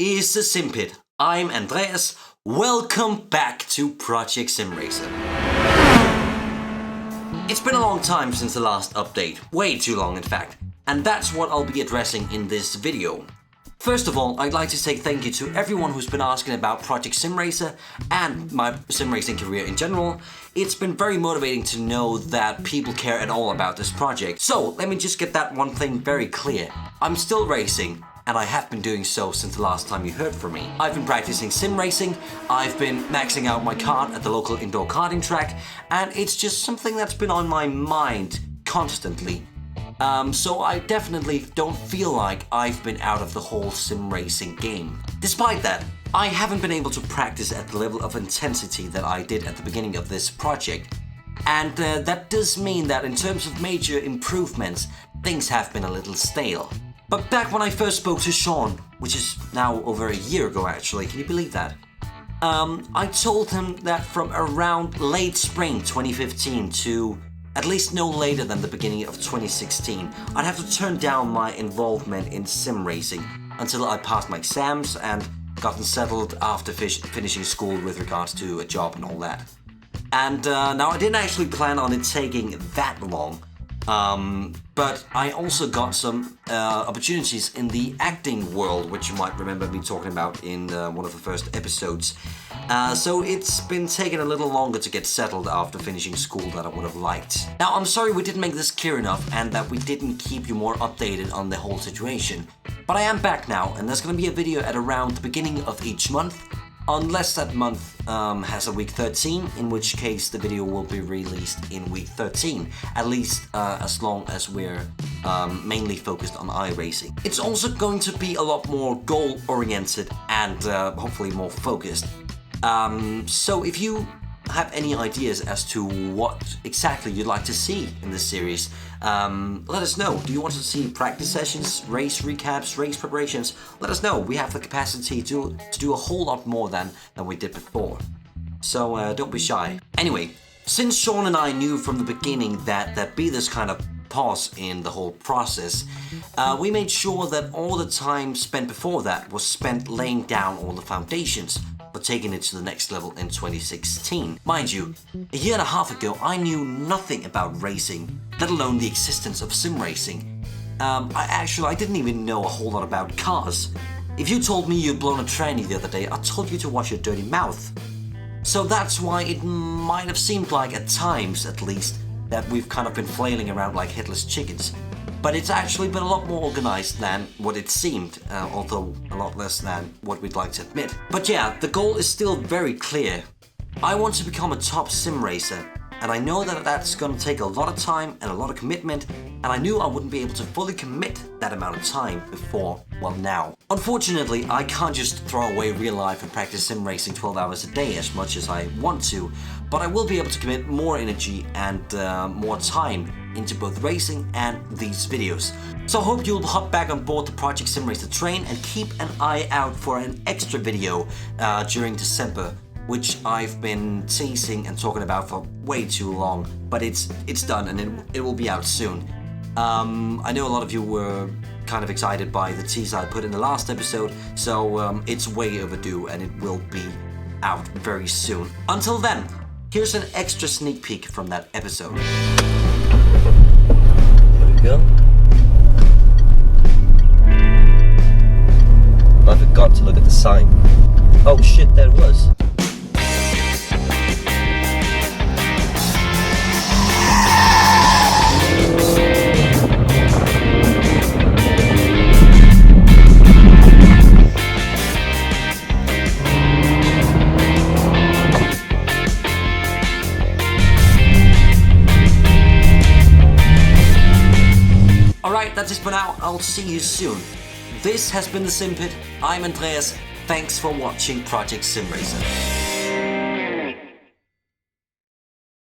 is the Simpit. I'm Andreas. Welcome back to Project Sim Racer. It's been a long time since the last update, way too long in fact, and that's what I'll be addressing in this video. First of all, I'd like to say thank you to everyone who's been asking about Project Sim Racer and my sim racing career in general. It's been very motivating to know that people care at all about this project. So let me just get that one thing very clear. I'm still racing, and I have been doing so since the last time you heard from me. I've been practicing sim racing, I've been maxing out my kart at the local indoor karting track, and it's just something that's been on my mind constantly. So I definitely don't feel like I've been out of the whole sim racing game. Despite that, I haven't been able to practice at the level of intensity that I did at the beginning of this project. And that does mean that in terms of major improvements, things have been a little stale. But back when I first spoke to Sean, which is now over a year ago actually, can you believe that? I told him that from around late spring 2015 to at least no later than the beginning of 2016, I'd have to turn down my involvement in sim racing until I passed my exams and gotten settled after finishing school with regards to a job and all that. And now I didn't actually plan on it taking that long, but I also got some opportunities in the acting world, which you might remember me talking about in one of the first episodes. So it's been taking a little longer to get settled after finishing school than I would have liked. Now, I'm sorry we didn't make this clear enough and that we didn't keep you more updated on the whole situation. But I am back now, and there's going to be a video at around the beginning of each month, unless that month has a week 13, in which case the video will be released in week 13, at least as long as we're mainly focused on iRacing. It's also going to be a lot more goal-oriented and hopefully more focused. So if you have any ideas as to what exactly you'd like to see in this series, let us know. Do you want to see practice sessions, race recaps, race preparations? Let us know. We have the capacity to do a whole lot more than we did before. So don't be shy. Anyway, since Sean and I knew from the beginning that there'd be this kind of pause in the whole process, we made sure that all the time spent before that was spent laying down all the foundations for taking it to the next level in 2016. Mind you, a year and a half ago I knew nothing about racing, let alone the existence of sim racing. I didn't even know a whole lot about cars. If you told me you'd blown a tranny the other day, I told you to watch your dirty mouth. So that's why it might have seemed like, at times at least, that we've kind of been flailing around like headless chickens. But it's actually been a lot more organized than what it seemed, although a lot less than what we'd like to admit. But yeah, the goal is still very clear. I want to become a top sim racer, and I know that that's going to take a lot of time and a lot of commitment, and I knew I wouldn't be able to fully commit that amount of time before, well, now. Unfortunately, I can't just throw away real life and practice sim racing 12 hours a day as much as I want to, but I will be able to commit more energy and more time into both racing and these videos. So I hope you'll hop back on board the Project Sim Racer train and keep an eye out for an extra video during December, which I've been teasing and talking about for way too long, but it's done and it will be out soon. I know a lot of you were kind of excited by the teaser I put in the last episode, so it's way overdue and it will be out very soon. Until then, here's an extra sneak peek from that episode. There we go. I forgot to look at the sign. Oh shit, there it was. Alright, that's it for now. I'll see you soon. This has been the Simpit. I'm Andreas. Thanks for watching Project Sim Racer.